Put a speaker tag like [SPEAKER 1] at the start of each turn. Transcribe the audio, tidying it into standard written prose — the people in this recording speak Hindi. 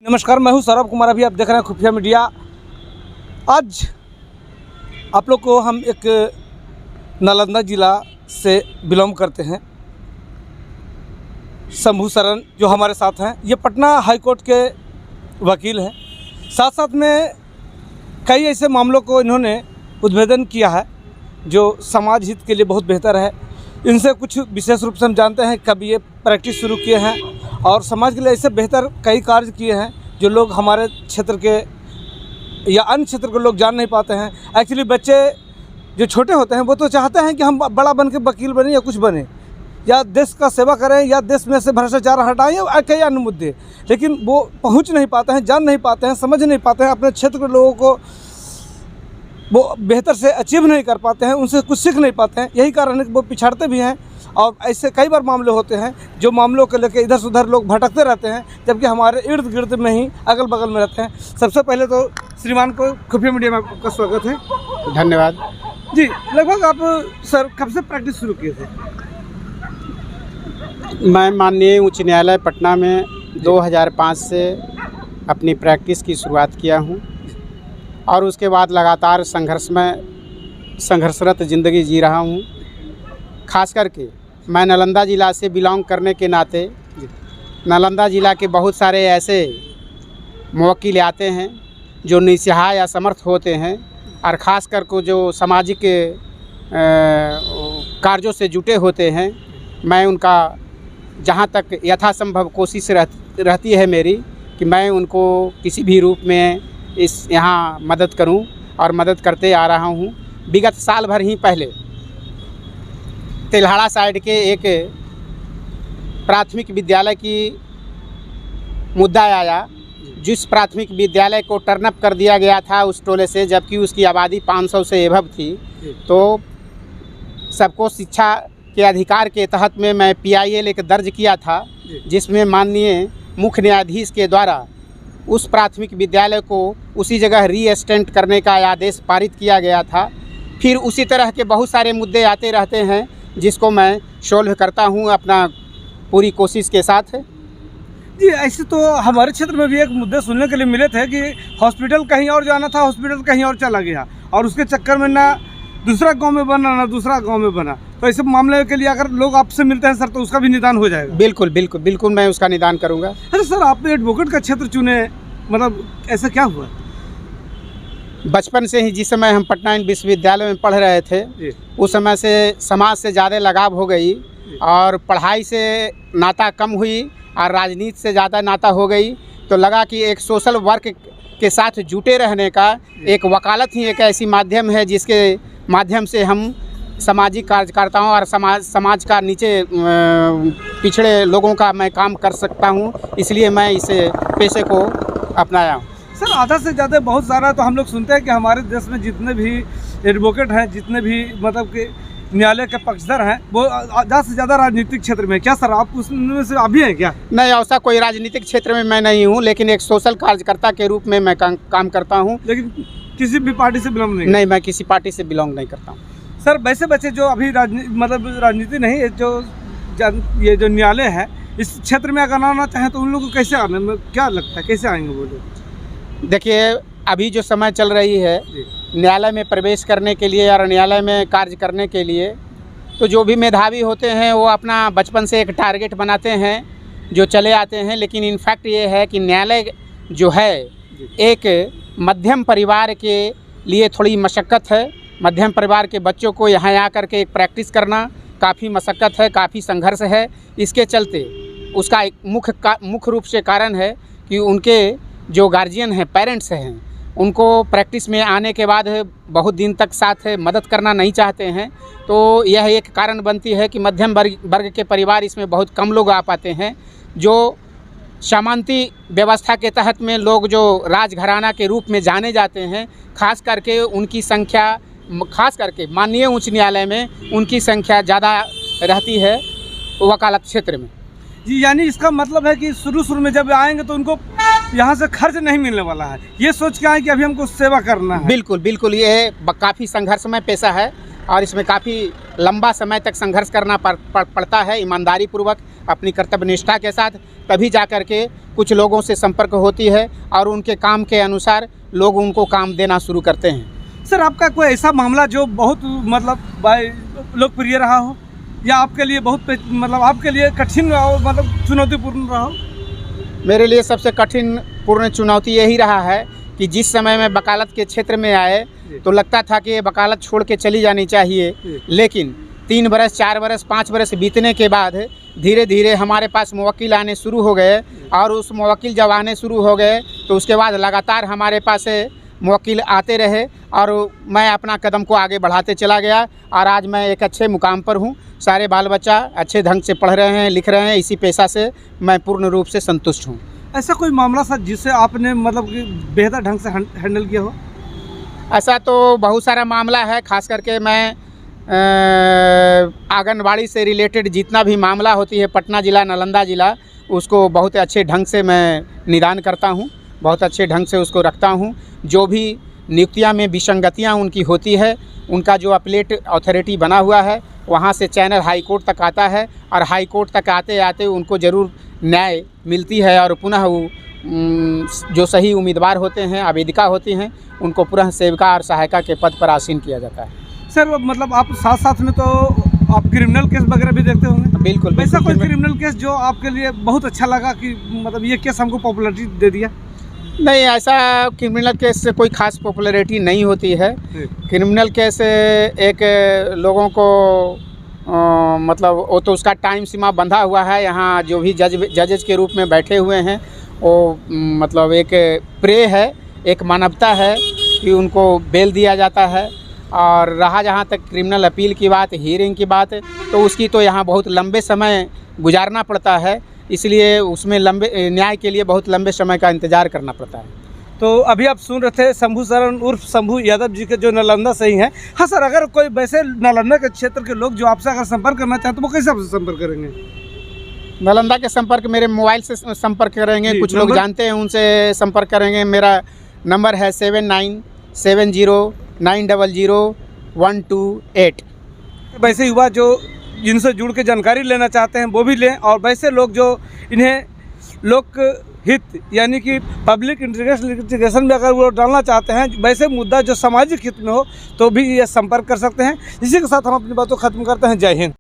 [SPEAKER 1] नमस्कार, मैं हूं सौरभ कुमार। अभी आप देख रहे हैं खुफिया मीडिया। आज आप लोग को हम एक नालंदा ज़िला से बिलोंग करते हैं। शंभू शरण जो हमारे साथ हैं, ये पटना हाई कोर्ट के वकील हैं। साथ साथ में कई ऐसे मामलों को इन्होंने उद्भेदन किया है जो समाज हित के लिए बहुत बेहतर है। इनसे कुछ विशेष रूप से हम जानते हैं कब ये प्रैक्टिस शुरू किए हैं और समाज के लिए ऐसे बेहतर कई कार्य किए हैं जो लोग हमारे क्षेत्र के या अन्य क्षेत्र के लोग जान नहीं पाते हैं। एक्चुअली बच्चे जो छोटे होते हैं वो तो चाहते हैं कि हम बड़ा बन के वकील बने या कुछ बने या देश का सेवा करें या देश में से भ्रष्टाचार हटाएं या कई अन्य मुद्दे, लेकिन वो पहुंच नहीं पाते हैं, जान नहीं पाते हैं, समझ नहीं पाते हैं, अपने क्षेत्र के लोगों को वो बेहतर से अचीव नहीं कर पाते हैं, उनसे कुछ सीख नहीं पाते हैं। यही कारण है कि वो पिछड़ते भी हैं और ऐसे कई बार मामले होते हैं जो मामलों को लेकर इधर से उधर लोग भटकते रहते हैं, जबकि हमारे इर्द गिर्द में ही अगल बगल में रहते हैं। सबसे पहले तो श्रीमान को खुफिया मीडिया में आपका स्वागत है।
[SPEAKER 2] धन्यवाद
[SPEAKER 1] जी। लगभग आप सर कब से प्रैक्टिस शुरू किए थे?
[SPEAKER 2] मैं माननीय उच्च न्यायालय पटना में 2005 से अपनी प्रैक्टिस की शुरुआत किया हूं और उसके बाद लगातार संघर्षरत ज़िंदगी जी रहा हूं। खास करके मैं नालंदा ज़िला से बिलोंग करने के नाते नालंदा ज़िला के बहुत सारे ऐसे मुवक्किल आते हैं जो निस्सहाय असमर्थ होते हैं और ख़ास कर को जो सामाजिक कार्यों से जुटे होते हैं। मैं उनका जहाँ तक यथासंभव कोशिश रहती है मेरी कि मैं उनको किसी भी रूप में यहाँ मदद करूं और मदद करते आ रहा हूं। विगत साल भर ही पहले तेल्हाड़ा साइड के एक प्राथमिक विद्यालय की मुद्दा आया, जिस प्राथमिक विद्यालय को टर्नअप कर दिया गया था उस टोले से, जबकि उसकी आबादी 500 से एभव थी। तो सबको शिक्षा के अधिकार के तहत में मैं PIL एक दर्ज किया था, जिसमें माननीय मुख्य न्यायाधीश के द्वारा उस प्राथमिक विद्यालय को उसी जगह रीएस्टेंट करने का आदेश पारित किया गया था। फिर उसी तरह के बहुत सारे मुद्दे आते रहते हैं जिसको मैं सॉल्व करता हूं अपना पूरी कोशिश के साथ।
[SPEAKER 1] जी, ऐसे तो हमारे क्षेत्र में भी एक मुद्दे सुनने के लिए मिले थे कि हॉस्पिटल कहीं और जाना था, हॉस्पिटल कहीं और चला गया और उसके चक्कर में ना दूसरा गांव में बना ना दूसरा गांव में बना। तो ऐसे मामले के लिए अगर लोग आपसे मिलते हैं सर तो उसका भी निदान हो जाएगा? बिल्कुल
[SPEAKER 2] बिल्कुल बिल्कुल मैं उसका निदान करूंगा।
[SPEAKER 1] अरे सर, आपने एडवोकेट का क्षेत्र चुने, मतलब ऐसा क्या हुआ?
[SPEAKER 2] बचपन से ही जिस समय हम पटना विश्वविद्यालय में पढ़ रहे थे उस समय से समाज से ज़्यादा लगाव हो गई और पढ़ाई से नाता कम हुई और राजनीति से ज़्यादा नाता हो गई। तो लगा कि एक सोशल वर्क के साथ जुटे रहने का एक वकालत ही एक ऐसी माध्यम है जिसके माध्यम से हम सामाजिक कार्यकर्ताओं और समाज का नीचे पिछड़े लोगों का मैं काम कर सकता हूं। इसलिए मैं इस पेशे को अपनाया हूं।
[SPEAKER 1] सर, आधा से ज़्यादा बहुत सारा तो हम लोग सुनते हैं कि हमारे देश में जितने भी एडवोकेट हैं, जितने भी मतलब कि न्यायालय के पक्षधर हैं, वो ज़्यादा से ज़्यादा राजनीतिक क्षेत्र में। क्या सर आप उसमें से अभी हैं क्या?
[SPEAKER 2] नहीं, ऐसा कोई राजनीतिक क्षेत्र में मैं नहीं हूँ, लेकिन एक सोशल कार्यकर्ता के रूप में मैं काम करता हूँ।
[SPEAKER 1] लेकिन किसी भी पार्टी से बिलोंग नहीं?
[SPEAKER 2] नहीं, मैं किसी पार्टी से बिलोंग नहीं करता हूँ।
[SPEAKER 1] सर, वैसे बच्चे जो अभी राजनीति नहीं, ये जो न्यायालय है इस क्षेत्र में अगर आना चाहें तो उन लोगों को कैसे आने में क्या लगता है, कैसे आएंगे वो लोग?
[SPEAKER 2] देखिए, अभी जो समय चल रही है न्यायालय में प्रवेश करने के लिए और न्यायालय में कार्य करने के लिए, तो जो भी मेधावी होते हैं वो अपना बचपन से एक टारगेट बनाते हैं जो चले आते हैं। लेकिन इनफैक्ट ये है कि न्यायालय जो है एक मध्यम परिवार के लिए थोड़ी मशक्क़त है। मध्यम परिवार के बच्चों को यहाँ आकर के एक प्रैक्टिस करना काफ़ी मशक्क़त है, काफ़ी संघर्ष है। इसके चलते उसका एक मुख्य रूप से कारण है कि उनके जो गार्जियन हैं, पेरेंट्स हैं, उनको प्रैक्टिस में आने के बाद बहुत दिन तक साथ मदद करना नहीं चाहते हैं। तो यह एक कारण बनती है कि मध्यम वर्ग के परिवार इसमें बहुत कम लोग आ पाते हैं। जो सामंती व्यवस्था के तहत में लोग जो राजघराना के रूप में जाने जाते हैं, खास करके उनकी संख्या, खास करके माननीय उच्च न्यायालय में उनकी संख्या ज़्यादा रहती है वकालत क्षेत्र में।
[SPEAKER 1] जी, यानी इसका मतलब है कि शुरू में जब आएंगे तो उनको यहाँ से खर्च नहीं मिलने वाला है, ये सोच के आए कि अभी हमको सेवा करना है।
[SPEAKER 2] बिल्कुल बिल्कुल, ये काफ़ी संघर्षमय पेशा है। और इसमें काफ़ी लंबा समय तक संघर्ष करना पड़ता है, ईमानदारी पूर्वक अपनी कर्तव्य निष्ठा के साथ, तभी जा कर के कुछ लोगों से संपर्क होती है और उनके काम के अनुसार लोग उनको काम देना शुरू करते हैं।
[SPEAKER 1] सर, आपका कोई ऐसा मामला जो बहुत मतलब लोकप्रिय रहा हो या आपके लिए बहुत मतलब आपके लिए कठिन मतलब चुनौतीपूर्ण रहा हो?
[SPEAKER 2] मेरे लिए सबसे कठिन पूर्ण चुनौती यही रहा है कि जिस समय मैं वकालत के क्षेत्र में आए तो लगता था कि ये वकालत छोड़ के चली जानी चाहिए, लेकिन 3 बरस 4 बरस 5 बरस बीतने के बाद धीरे धीरे हमारे पास मुवक्किल आने शुरू हो गए और उस मुवक्किल जब आने शुरू हो गए तो उसके बाद लगातार हमारे पास मुवक्किल आते रहे और मैं अपना कदम को आगे बढ़ाते चला गया और आज मैं एक अच्छे मुकाम पर हूँ। सारे बाल बच्चा अच्छे ढंग से पढ़ रहे हैं, लिख रहे हैं। इसी पेशा से मैं पूर्ण रूप से संतुष्ट हूँ।
[SPEAKER 1] ऐसा कोई मामला सर जिसे आपने मतलब कि बेहतर ढंग से हैंडल किया हो?
[SPEAKER 2] ऐसा तो बहुत सारा मामला है, खास करके मैं आंगनबाड़ी से रिलेटेड जितना भी मामला होती है पटना ज़िला, नालंदा ज़िला, उसको बहुत अच्छे ढंग से मैं निदान करता हूँ, बहुत अच्छे ढंग से उसको रखता हूँ। जो भी नियुक्तियाँ में विसंगतियाँ उनकी होती है, उनका जो अपीलेट अथॉरिटी बना हुआ है वहाँ से चैनल हाई कोर्ट तक आता है और हाई कोर्ट तक आते आते उनको ज़रूर न्याय मिलती है और पुनः वो जो सही उम्मीदवार होते हैं, आवेदिका होती हैं, उनको पुनः सेविका और सहायिका के पद पर आसीन किया जाता है।
[SPEAKER 1] सर, मतलब आप साथ साथ में तो आप क्रिमिनल केस वगैरह भी देखते होंगे?
[SPEAKER 2] बिल्कुल।
[SPEAKER 1] वैसा कोई क्रिमिनल केस जो आपके लिए बहुत अच्छा लगा कि मतलब ये केस हमको पॉपुलरिटी दे दिया?
[SPEAKER 2] नहीं, ऐसा क्रिमिनल केस से कोई खास पॉपुलैरिटी नहीं होती है। क्रिमिनल केस एक लोगों को मतलब वो तो उसका टाइम सीमा बंधा हुआ है। यहाँ जो भी जजेस के रूप में बैठे हुए हैं वो मतलब एक प्रे है, एक मानवता है कि उनको बेल दिया जाता है। और रहा जहाँ तक क्रिमिनल अपील की बात, हियरिंग की बात, तो उसकी तो यहाँ बहुत लंबे समय गुजारना पड़ता है, इसलिए उसमें लंबे न्याय के लिए बहुत लंबे समय का इंतज़ार करना पड़ता है।
[SPEAKER 1] तो अभी आप सुन रहे थे शंभू सरन उर्फ शंभू यादव जी के जो नालंदा से ही हैं। हाँ सर, अगर कोई वैसे नालंदा के क्षेत्र के लोग जो आपसे अगर संपर्क करना चाहते तो वो कैसे आपसे संपर्क करेंगे?
[SPEAKER 2] नालंदा के संपर्क मेरे मोबाइल से संपर्क करेंगे, कुछ लोग जानते हैं उनसे संपर्क करेंगे। मेरा नंबर है 7970900128।
[SPEAKER 1] वैसे युवा जो जिनसे जुड़ के जानकारी लेना चाहते हैं वो भी लें, और वैसे लोग जो इन्हें लोक हित यानी कि पब्लिक इंटीग्रेशन में अगर वो डालना चाहते हैं, वैसे मुद्दा जो सामाजिक हित में हो, तो भी ये संपर्क कर सकते हैं। इसी के साथ हम अपनी बातों खत्म करते हैं। जय हिंद।